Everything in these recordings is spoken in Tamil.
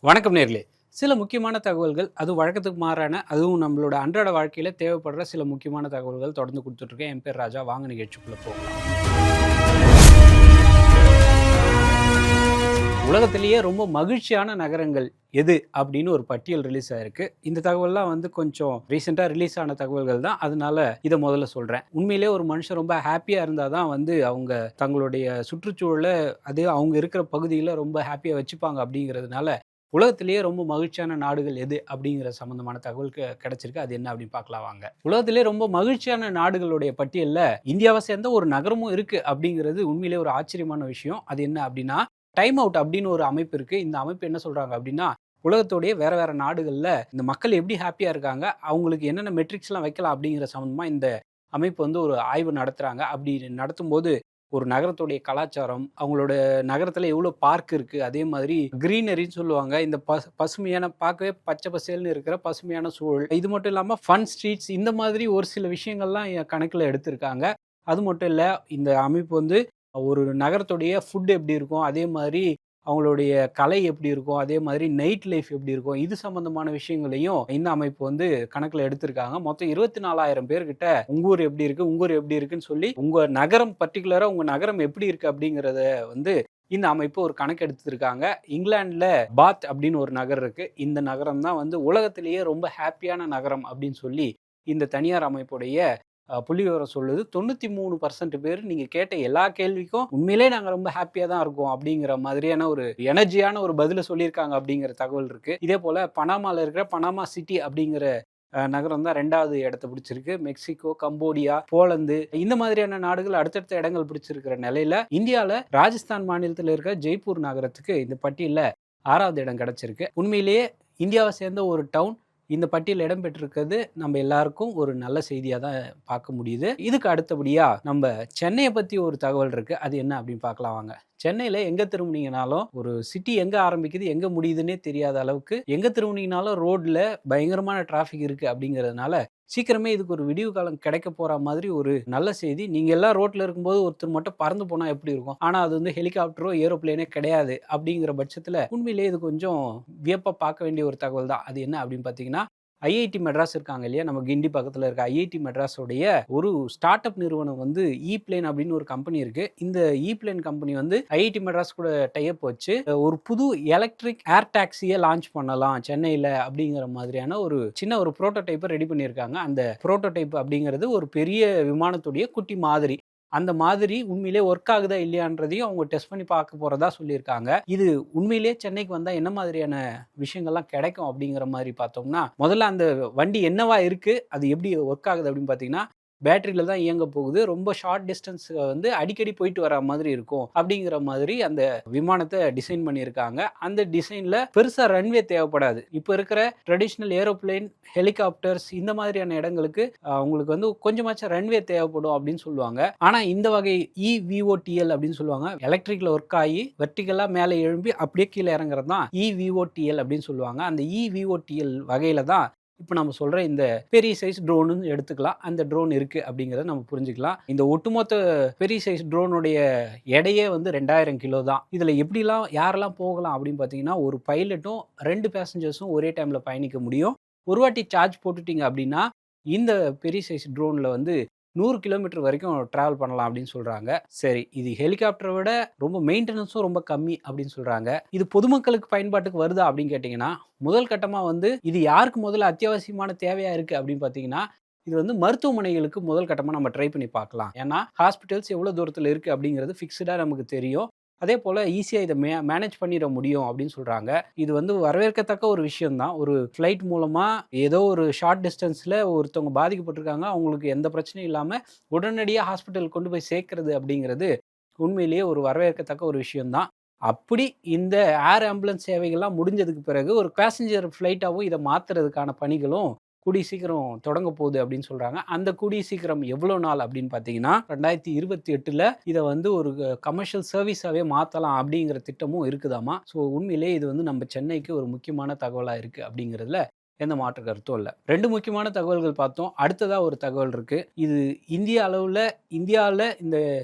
வணக்கம் நேர்களே. சில முக்கியமான தகவல்கள், அதுவும் வழக்கத்துக்கு மாறான, அதுவும் நம்மளோட அன்றாட வாழ்க்கையில தேவைப்படுற சில முக்கியமான தகவல்கள் தொடர்ந்து குடுத்துட்ருக்கேன். என் பேர் ராஜா. வாங்க நிகழ்ச்சிக்குள்ள போகலாம். உலகத்திலேயே ரொம்ப மகிழ்ச்சியான நகரங்கள் எது அப்படின்னு ஒரு பட்டியல் ரிலீஸ் ஆயிருக்கு. இந்த தகவல்லாம் கொஞ்சம் ரீசெண்டா ரிலீஸ் ஆன தகவல்கள் தான். அதனால இத முதல்ல சொல்றேன். உண்மையிலேயே ஒரு மனுஷன் ரொம்ப ஹேப்பியா இருந்தா தான் அவங்க தங்களுடைய சுற்றுச்சூழல, அது அவங்க இருக்கிற பகுதியில ரொம்ப ஹேப்பியா வச்சுப்பாங்க அப்படிங்கிறதுனால, உலகத்திலேயே ரொம்ப மகிழ்ச்சியான நாடுகள் எது அப்படிங்கிற சம்மந்தமான தகவல் கிடைச்சிருக்கு. அது என்ன அப்படின்னு பார்க்கலாம் வாங்க. உலகத்திலேயே ரொம்ப மகிழ்ச்சியான நாடுகளுடைய பட்டியல்ல இந்தியாவை சேர்ந்த ஒரு நகரமும் இருக்கு அப்படிங்கிறது உண்மையிலேயே ஒரு ஆச்சரியமான விஷயம். அது என்ன அப்படின்னா, டைம் அவுட் அப்படின்னு ஒரு அமைப்பு இருக்கு. இந்த அமைப்பு என்ன சொல்றாங்க அப்படின்னா, உலகத்தோடைய வேற வேற நாடுகள்ல இந்த மக்கள் எப்படி ஹேப்பியா இருக்காங்க, அவங்களுக்கு என்னென்ன மெட்ரிக்ஸ்லாம் வைக்கலாம் அப்படிங்கிற சம்மந்தமா இந்த அமைப்பு ஒரு ஆய்வு நடத்துறாங்க. அப்படி நடத்தும்போது ஒரு நகரத்துடைய கலாச்சாரம், அவங்களோட நகரத்துல எவ்வளோ பார்க் இருக்கு, அதே மாதிரி கிரீனரின்னு சொல்லுவாங்க. இந்த பசுமையான பார்க்கவே பச்சை பசேல்னு இருக்கிற பசுமையான சூழல். இது மட்டும் இல்லாம ஃபன் ஸ்ட்ரீட்ஸ், இந்த மாதிரி ஒரு சில விஷயங்கள்லாம் கணக்குல எடுத்திருக்காங்க. அது மட்டும் இல்ல, இந்த அமைப்பு ஒரு நகரத்துடைய ஃபுட் எப்படி இருக்கும், அதே மாதிரி அவங்களுடைய கலை எப்படி இருக்கும், அதே மாதிரி நைட் லைஃப் எப்படி இருக்கும், இது சம்பந்தமான விஷயங்களையும் இந்த அமைப்பு கணக்குல எடுத்திருக்காங்க. மொத்தம் 24,000 பேர்கிட்ட உங்க ஊர் எப்படி இருக்கு, உங்க ஊர் எப்படி இருக்குன்னு சொல்லி, உங்க நகரம் பர்டிகுலரா உங்க நகரம் எப்படி இருக்கு அப்படிங்கிறத இந்த அமைப்பு ஒரு கணக்கு எடுத்திருக்காங்க. இங்கிலாந்துல பாத் அப்படின்னு ஒரு நகரம் இருக்கு. இந்த நகரம் தான் உலகத்திலேயே ரொம்ப ஹாப்பியான நகரம் அப்படின்னு சொல்லி இந்த தனியார் அமைப்புடைய புள்ளிவிவரம் சொல்லுது. 93% பேர் நீங்க கேட்ட எல்லா கேள்விக்கும் உண்மையிலேயே நாங்க ரொம்ப ஹாப்பியா தான் இருக்கோம் அப்படிங்கிற மாதிரியான ஒரு எனர்ஜியான ஒரு பதில சொல்லியிருக்காங்க அப்படிங்கிற தகவல் இருக்கு. இதே போல பனாமால இருக்கிற பனாமா சிட்டி அப்படிங்கிற நகரம் தான் 2வது இடத்த பிடிச்சிருக்கு. மெக்சிகோ, கம்போடியா, போலந்து, இந்த மாதிரியான நாடுகள் அடுத்தடுத்த இடங்கள் பிடிச்சிருக்கிற நிலையில இந்தியால ராஜஸ்தான் மாநிலத்தில் இருக்கிற ஜெய்ப்பூர் நகரத்துக்கு இந்த பட்டியல்ல 6வது இடம் கிடைச்சிருக்கு. உண்மையிலேயே இந்தியாவை சேர்ந்த ஒரு டவுன் இந்த பட்டியல் இடம் பெற்றிருக்கிறது நம்ம எல்லாருக்கும் ஒரு நல்ல செய்தியா தான் பார்க்க முடியுது. இதுக்கு அடுத்தபடியா நம்ம சென்னையை பத்தி ஒரு தகவல் இருக்கு. அது என்ன அப்படின்னு பார்க்கலாம் வாங்க. சென்னையில எங்க திரும்புனீங்கனாலும், ஒரு சிட்டி எங்க ஆரம்பிக்குது எங்க முடியுதுன்னே தெரியாத அளவுக்கு எங்க திரும்புனீங்கனாலும் ரோட்ல பயங்கரமான டிராஃபிக் இருக்கு அப்படிங்கிறதுனால, சீக்கிரமே இதுக்கு ஒரு விடிவு காலம் கிடைக்க போற மாதிரி ஒரு நல்ல செய்தி. நீங்க எல்லாம் ரோட்ல இருக்கும்போது ஒருத்தர் மட்டும் பறந்து போனா எப்படி இருக்கும்? ஆனா அது ஹெலிகாப்டரோ ஏரோப்ளேனே கிடையாது. அப்படிங்கிற பட்சத்துல உண்மையிலேயே இது கொஞ்சம் வியப்பா பார்க்க வேண்டிய ஒரு தகவல் தான். அது என்ன அப்படின்னு பார்த்தீங்கன்னா, ஐஐடி மெட்ராஸ் இருக்காங்க இல்லையா? நம்ம கிண்டி பக்கத்துல இருக்க ஐஐடி மெட்ராஸோடைய ஒரு ஸ்டார்ட் அப் நிறுவனம் இ-பிளேன் அப்படின்னு ஒரு கம்பெனி இருக்கு. இந்த இ-பிளேன் கம்பெனி ஐஐடி மெட்ராஸ் கூட டை அப் வச்சு ஒரு புது எலக்ட்ரிக் ஏர் டாக்ஸியை லான்ச் பண்ணலாம் சென்னையில அப்படிங்கிற மாதிரியான ஒரு சின்ன ஒரு புரோட்டோடைப்பை ரெடி பண்ணியிருக்காங்க. அந்த புரோட்டோடைப் அப்படிங்கிறது ஒரு பெரிய விமானத்துடைய குட்டி மாதிரி. அந்த மாதிரி உண்மையிலே ஒர்க் ஆகுதா இல்லையான்றதையும் அவங்க டெஸ்ட் பண்ணி பார்க்க போறதா சொல்லியிருக்காங்க. இது உண்மையிலேயே சென்னைக்கு வந்தா என்ன மாதிரியான விஷயங்கள்லாம் கிடைக்கும் அப்படிங்கிற மாதிரி பார்த்தோம்னா, முதல்ல அந்த வண்டி என்னவா இருக்கு, அது எப்படி ஒர்க் ஆகுது அப்படின்னு பார்த்தீங்கன்னா, பேட்டரியில தான் இயங்க போகுது. ரொம்ப ஷார்ட் டிஸ்டன்ஸ் அடிக்கடி போயிட்டு வர மாதிரி இருக்கும். அப்படிங்கிற மாதிரி அந்த விமானத்தை டிசைன் பண்ணியிருக்காங்க. அந்த டிசைன்ல பெருசா ரன்வே தேவைப்படாது. இப்போ இருக்கிற ட்ரெடிஷனல் ஏரோப்ளேன், ஹெலிகாப்டர்ஸ் இந்த மாதிரியான இடங்களுக்கு உங்களுக்கு கொஞ்சமாச்சும் ரன்வே தேவைப்படும் அப்படின்னு சொல்லுவாங்க. ஆனா இந்த வகை இவிஓடிஎல் அப்படின்னு சொல்லுவாங்க. எலக்ட்ரிக்ல ஒர்க் ஆகி வெர்டிகலா மேலே எழும்பி அப்படியே கீழே இறங்குறது தான் இவிஓடிஎல் அப்படின்னு சொல்லுவாங்க. அந்த இவிஓடிஎல் வகையில தான் இப்போ நம்ம சொல்ற இந்த பெரிய சைஸ் ட்ரோன்னு எடுத்துக்கலாம். அந்த ட்ரோன் இருக்கு அப்படிங்கிறத நம்ம புரிஞ்சுக்கலாம். இந்த ஒட்டுமொத்த பெரிய சைஸ் ட்ரோனுடைய எடையே 2000 கிலோ தான். இதுல எப்படிலாம் யாரெல்லாம் போகலாம் அப்படின்னு பார்த்தீங்கன்னா, ஒரு பைலட்டும் 2 பேசஞ்சர்ஸும் ஒரே டைம்ல பயணிக்க முடியும். ஒரு வாட்டி சார்ஜ் போட்டுட்டீங்க அப்படின்னா, இந்த பெரிய சைஸ் ட்ரோன்ல 100 கிலோமீட்டர் வரைக்கும் டிராவல் பண்ணலாம் அப்படின்னு சொல்றாங்க. சரி, இது ஹெலிகாப்டரை விட ரொம்ப மெயின்டெனன்ஸும் ரொம்ப கம்மி அப்படின்னு சொல்றாங்க. இது பொதுமக்களுக்கு பயன்பாட்டுக்கு வருதா அப்படின்னு கேட்டீங்கன்னா, முதல் கட்டமா இது யாருக்கு முதல்ல அத்தியாவசியமான தேவையா இருக்கு அப்படின்னு பார்த்தீங்கன்னா, இது மருத்துவமனைகளுக்கு முதல் கட்டமா நம்ம ட்ரை பண்ணி பார்க்கலாம். ஏன்னா ஹாஸ்பிட்டல்ஸ் எவ்வளவு தூரத்துல இருக்கு அப்படிங்கிறது ஃபிக்ஸ்டா நமக்கு தெரியும். அதே போல ஈஸியா இதை மேனேஜ் பண்ணிட முடியும் அப்படின்னு சொல்றாங்க. இது வரவேற்கத்தக்க ஒரு விஷயம் தான். ஒரு ஃப்ளைட் மூலமா ஏதோ ஒரு ஷார்ட் டிஸ்டன்ஸ்ல ஒருத்தவங்க பாதிக்கப்பட்டிருக்காங்க, அவங்களுக்கு எந்த பிரச்சனையும் இல்லாம உடனடியா ஹாஸ்பிட்டல் கொண்டு போய் சேர்க்கிறது அப்படிங்கிறது உண்மையிலேயே ஒரு வரவேற்கத்தக்க ஒரு விஷயம் தான். அப்படி இந்த ஏர் ஆம்புலன்ஸ் சேவைகள்லாம் முடிஞ்சதுக்கு பிறகு ஒரு பேசஞ்சர் ஃப்ளைட்டாவும் இதை மாத்துறதுக்கான பணிகளும் கூடிய சீக்கிரம் தொடங்க போகுது அப்படின்னு சொல்றாங்க. அந்த கூடிய சீக்கிரம் எவ்வளோ நாள் அப்படின்னு பார்த்தீங்கன்னா, 2028ல இதை ஒரு கமர்ஷியல் சர்வீஸாவே மாத்தலாம் அப்படிங்கிற திட்டமும் இருக்குதாமா. ஸோ உண்மையிலேயே இது நம்ம சென்னைக்கு ஒரு முக்கியமான தகவலா இருக்கு அப்படிங்கிறதுல எந்த மாற்று கருத்தும் இல்லை. 2 முக்கியமான தகவல்கள் பார்த்தோம். அடுத்ததா ஒரு தகவல் இருக்கு. இது இந்திய அளவுல இந்தியால இந்த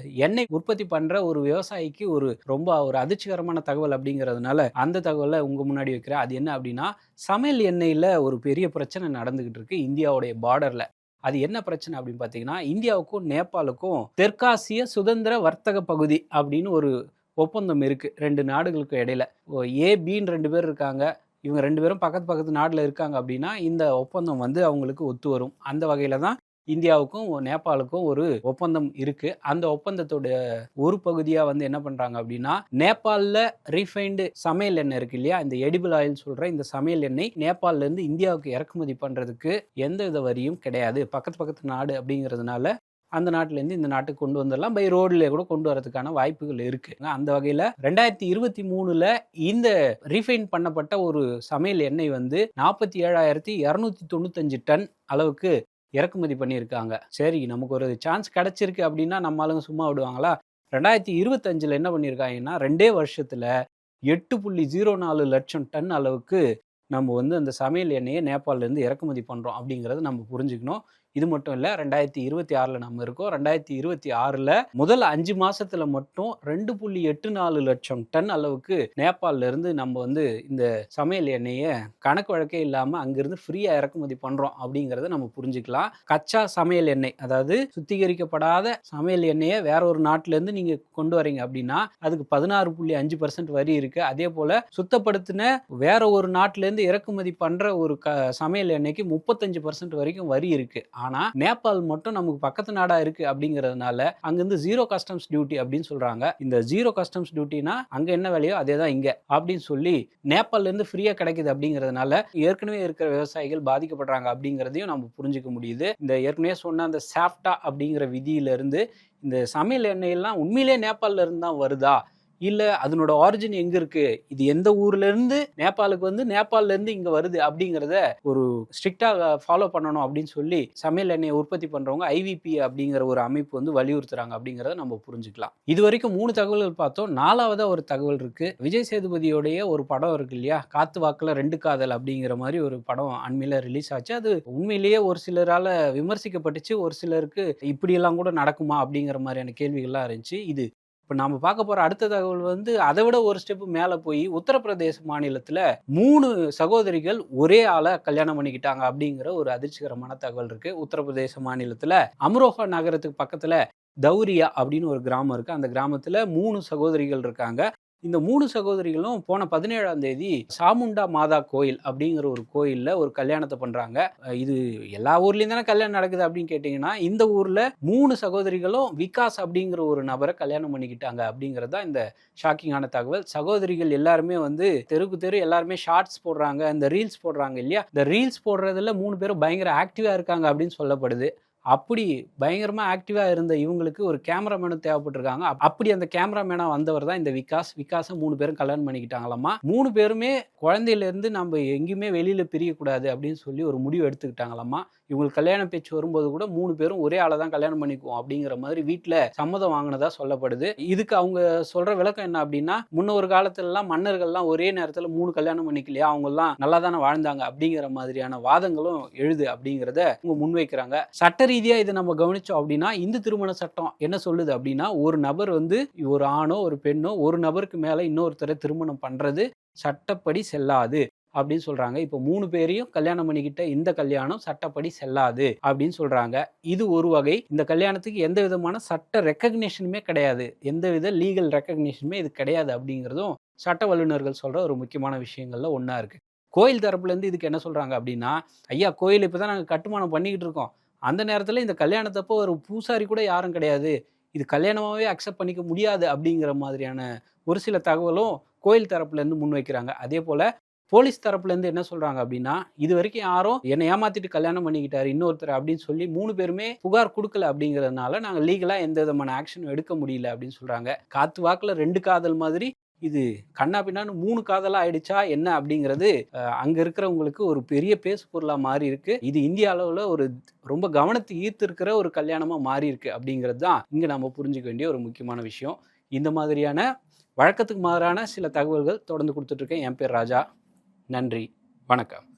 எண்ணெய் உற்பத்தி பண்ற ஒரு விவசாயிக்கு ரொம்ப ஒரு அதிர்ச்சிகரமான தகவல் அப்படிங்கிறதுனால, அந்த தகவல உங்க முன்னாடி வைக்கிறேன். அது என்ன அப்படின்னா, சமையல் எண்ணெயில ஒரு பெரிய பிரச்சனை நடந்துகிட்டு இருக்கு இந்தியாவுடைய பார்டர்ல. அது என்ன பிரச்சனை அப்படின்னு பார்த்தீங்கன்னா, இந்தியாவுக்கும் நேபாளுக்கும் தெற்காசிய சுதந்திர வர்த்தக பகுதி அப்படின்னு ஒரு ஒப்பந்தம் இருக்கு 2 நாடுகளுக்கும் இடையில. ஏ, பின்னு 2 பேர் இருக்காங்க. இவங்க 2 பேரும் பக்கத்து பக்கத்து நாடுல இருக்காங்க அப்படின்னா, இந்த ஒப்பந்தம் வந்து அவங்களுக்கு ஒத்து வரும். அந்த வகையில தான் இந்தியாவுக்கும் நேபாளுக்கும் ஒரு ஒப்பந்தம் இருக்கு. அந்த ஒப்பந்தத்தோட ஒரு பகுதியா வந்து என்ன பண்றாங்க அப்படின்னா, நேபாள்ல ரீஃபைன்டு சமையல் எண்ணெய் இருக்கு இல்லையா? இந்த எடிபிள் ஆயில் சொல்ற இந்த சமையல் எண்ணெய் நேபாள்ல இருந்து இந்தியாவுக்கு இறக்குமதி பண்றதுக்கு எந்தவித வரியும் கிடையாது. பக்கத்து பக்கத்து நாடு அப்படிங்கிறதுனால அந்த நாட்டிலேருந்து இந்த நாட்டுக்கு கொண்டு வந்துடலாம். பை ரோட்ல கூட கொண்டு வரதுக்கான வாய்ப்புகள் இருக்கு. அந்த வகையில 2023ல இந்த ரீஃபைன் பண்ணப்பட்ட ஒரு சமையல் எண்ணெய் வந்து 47,295 டன் அளவுக்கு இறக்குமதி பண்ணியிருக்காங்க. சரி, நமக்கு ஒரு சான்ஸ் கிடைச்சிருக்கு அப்படின்னா நம்ம ஆளுங்க சும்மா விடுவாங்களா? 2025ல என்ன பண்ணியிருக்காங்கன்னா, 2 வருஷத்துல 8.04 லட்சம் டன் அளவுக்கு நம்ம வந்து அந்த சமையல் எண்ணெயை நேபாளிலேருந்து இறக்குமதி பண்ணுறோம் அப்படிங்கிறத நம்ம புரிஞ்சுக்கணும். இது மட்டும் இல்லை, 2026ல் நம்ம இருக்கோம். 2026ல் முதல் 5 மாசத்துல மட்டும் 2.84 லட்சம் டன் அளவுக்கு நேபாளிலேருந்து நம்ம வந்து இந்த சமையல் எண்ணெயை கணக்கு வழக்கே இல்லாமல் அங்கிருந்து ஃப்ரீயாக இறக்குமதி பண்ணுறோம் அப்படிங்கிறத நம்ம புரிஞ்சுக்கலாம். கச்சா சமையல் எண்ணெய், அதாவது சுத்திகரிக்கப்படாத சமையல் எண்ணெயை வேற ஒரு நாட்டிலேருந்து நீங்கள் கொண்டு வரீங்க அப்படின்னா அதுக்கு 16.5% வரி இருக்குது. அதே போல் சுத்தப்படுத்தின வேற ஒரு நாட்டிலேருந்து இறக்குமதி பண்ணுற ஒரு சமையல் எண்ணெய்க்கு 35% வரைக்கும் வரி இருக்குது. ஆனால் நேபாள் மட்டும் நமக்கு பக்கத்து நாடாக இருக்குது அப்படிங்கிறதுனால அங்கேருந்து ஜீரோ கஸ்டம்ஸ் டியூட்டி அப்படின்னு சொல்கிறாங்க. இந்த ஜீரோ கஸ்டம்ஸ் டியூட்டினா அங்கே என்ன விலையோ அதே தான் இங்கே அப்படின்னு சொல்லி நேபாள்லேருந்து ஃப்ரீயாக கிடைக்குது அப்படிங்கிறதுனால ஏற்கனவே இருக்கிற விவசாயிகள் பாதிக்கப்படுறாங்க அப்படிங்கிறதையும் நம்ம புரிஞ்சுக்க முடியுது. இந்த ஏற்கனவே சொன்ன அந்த சாஃப்டா அப்படிங்கிற விதியிலிருந்து இந்த சமையல் எண்ணெயெல்லாம் உண்மையிலே நேபாளில் இருந்து தான் வருதா, இல்லை அதனோட ஆரிஜின் எங்கே இருக்குது, இது எந்த ஊர்லேருந்து நேபாளுக்கு வந்து நேபாளிலேருந்து இங்கே வருது அப்படிங்கிறத ஒரு ஸ்ட்ரிக்டாக ஃபாலோ பண்ணணும் அப்படின்னு சொல்லி சமையல் எண்ணெயை உற்பத்தி பண்ணுறவங்க IVP அப்படிங்கிற ஒரு அமைப்பு வந்து வலியுறுத்துறாங்க அப்படிங்கிறத நம்ம புரிஞ்சுக்கலாம். இது வரைக்கும் 3 தகவல்கள் பார்த்தோம். 4வதா ஒரு தகவல் இருக்குது. விஜய் சேதுபதியோடைய ஒரு படம் இருக்கு இல்லையா, காத்து வாக்கில் 2 காதல் அப்படிங்கிற மாதிரி ஒரு படம் அண்மையில் ரிலீஸ் ஆச்சு. அது உண்மையிலேயே ஒரு சிலரால் விமர்சிக்கப்பட்டுச்சு. ஒரு சிலருக்கு இப்படியெல்லாம் கூட நடக்குமா அப்படிங்கிற மாதிரியான கேள்விகள்லாம் இருந்துச்சு. இது இப்போ நாம பார்க்க போற அடுத்த தகவல் வந்து அதை விட ஒரு ஸ்டெப் மேலே போய் உத்தரப்பிரதேச மாநிலத்தில் 3 சகோதரிகள் ஒரே ஆளை கல்யாணம் பண்ணிக்கிட்டாங்க அப்படிங்கிற ஒரு அதிர்ச்சிகரமான தகவல் இருக்கு. உத்தரப்பிரதேச மாநிலத்தில் அம்ரோஹா நகரத்துக்கு பக்கத்தில் தௌரியா அப்படின்னு ஒரு கிராமம் இருக்கு. அந்த கிராமத்தில் 3 சகோதரிகள் இருக்காங்க. இந்த 3 சகோதரிகளும் போன 17ஆம் தேதி சாமுண்டா மாதா கோயில் அப்படிங்கிற ஒரு கோயிலில் ஒரு கல்யாணத்தை பண்ணுறாங்க. இது எல்லா ஊர்லேயும் தானே கல்யாணம் நடக்குது அப்படின்னு கேட்டிங்கன்னா, இந்த ஊரில் 3 சகோதரிகளும் விகாஸ் அப்படிங்கிற ஒரு நபரை கல்யாணம் பண்ணிக்கிட்டாங்க அப்படிங்கிறது தான் இந்த ஷாக்கிங்கான தகவல். சகோதரிகள் எல்லாருமே வந்து தெருக்கு தெரு எல்லாருமே ஷார்ட்ஸ் போடுறாங்க, இந்த ரீல்ஸ் போடுறாங்க இல்லையா, இந்த ரீல்ஸ் போடுறதுல 3 பேரும் பயங்கர ஆக்டிவாக இருக்காங்க அப்படின்னு சொல்லப்படுது. அப்படி பயங்கரமாக ஆக்டிவாக இருந்த இவங்களுக்கு ஒரு கேமராமேனும் தேவைப்பட்டிருக்காங்க. அப்படி அந்த கேமராமேனாக வந்தவர் தான் இந்த விகாஸை 3 பேரும் கல்யாணம் பண்ணிக்கிட்டாங்களாமா. 3 பேருமே குழந்தையிலேருந்து நம்ம எங்கேயுமே வெளியில் பிரியக்கூடாது அப்படின்னு சொல்லி ஒரு முடிவு எடுத்துக்கிட்டாங்களாமா. இவங்களுக்கு கல்யாண பேச்சு வரும்போது கூட 3 பேரும் ஒரே ஆளை தான் கல்யாணம் பண்ணிக்குவோம் அப்படிங்கிற மாதிரி வீட்டில் சம்மதம் வாங்கினதா சொல்லப்படுது. இதுக்கு அவங்க சொல்கிற விளக்கம் என்ன அப்படின்னா, முன்ன ஒரு காலத்துலலாம் மன்னர்கள்லாம் ஒரே நேரத்தில் 3 கல்யாணம் பண்ணிக்கலையா, அவங்கெல்லாம் நல்லா தானே வாழ்ந்தாங்க அப்படிங்கிற மாதிரியான வாதங்களும் எழுது அப்படிங்கிறத அவங்க முன்வைக்கிறாங்க. சட்ட ரீதியா இதை நம்ம கவனிச்சோம் அப்படின்னா, இந்து திருமண சட்டம் என்ன சொல்லுது அப்படின்னா, ஒரு நபர் வந்து ஒரு ஆணோ ஒரு பெண்ணோ ஒரு நபருக்கு மேல இன்னொருத்தரை திருமணம் பண்றது சட்டப்படி செல்லாது அப்படின்னு சொல்றாங்க. இப்போ 3 பேரையும் கல்யாணம் பண்ணிக்கிட்ட இந்த கல்யாணம் சட்டப்படி செல்லாது அப்படின்னு சொல்றாங்க. இது ஒரு வகை. இந்த கல்யாணத்துக்கு எந்த விதமான சட்ட ரெக்கக்னிஷனுமே கிடையாது, எந்தவித லீகல் ரெக்கக்னிஷனுமே இது கிடையாது அப்படிங்கிறதும் சட்ட வல்லுநர்கள் சொல்ற ஒரு முக்கியமான விஷயங்கள்ல ஒன்றா இருக்கு. கோயில் தரப்புலேருந்து இதுக்கு என்ன சொல்றாங்க அப்படின்னா, ஐயா கோயில் இப்போ தான் நாங்கள் கட்டுமானம் பண்ணிக்கிட்டு இருக்கோம், அந்த நேரத்தில் இந்த கல்யாணத்தப்போ ஒரு பூசாரி கூட யாரும் கிடையாது, இது கல்யாணமாகவே அக்செப்ட் பண்ணிக்க முடியாது அப்படிங்கிற மாதிரியான ஒரு சில தகவலும் கோயில் தரப்புலேருந்து முன்வைக்கிறாங்க. அதே போல் போலீஸ் தரப்புலேருந்து என்ன சொல்கிறாங்க அப்படின்னா, இது வரைக்கும் யாரும் என்னை ஏமாற்றிட்டு கல்யாணம் பண்ணிக்கிட்டாரு இன்னொருத்தர் அப்படின்னு சொல்லி 3 பேருமே புகார் கொடுக்கல அப்படிங்கிறதுனால நாங்கள் லீகலாக எந்த விதமான ஆக்ஷனும் எடுக்க முடியல அப்படின்னு சொல்கிறாங்க. காத்து வாக்கில் 2 காதல் மாதிரி இது கண்ணா பின்னான்னு 3 காதலா ஆயிடுச்சா என்ன அப்படிங்கிறது அங்க இருக்கிறவங்களுக்கு ஒரு பெரிய பேசு பொருளா மாறி இருக்கு. இது இந்திய அளவுல ஒரு ரொம்ப கவனத்தை ஈர்த்து இருக்கிற ஒரு கல்யாணமா மாறி இருக்கு அப்படிங்கிறது தான் இங்க நம்ம புரிஞ்சுக்க வேண்டிய ஒரு முக்கியமான விஷயம். இந்த மாதிரியான வழக்கத்துக்கு மாறான சில தகவல்கள் தொடர்ந்து கொடுத்துட்டு இருக்கேன். என் பேர் ராஜா. நன்றி, வணக்கம்.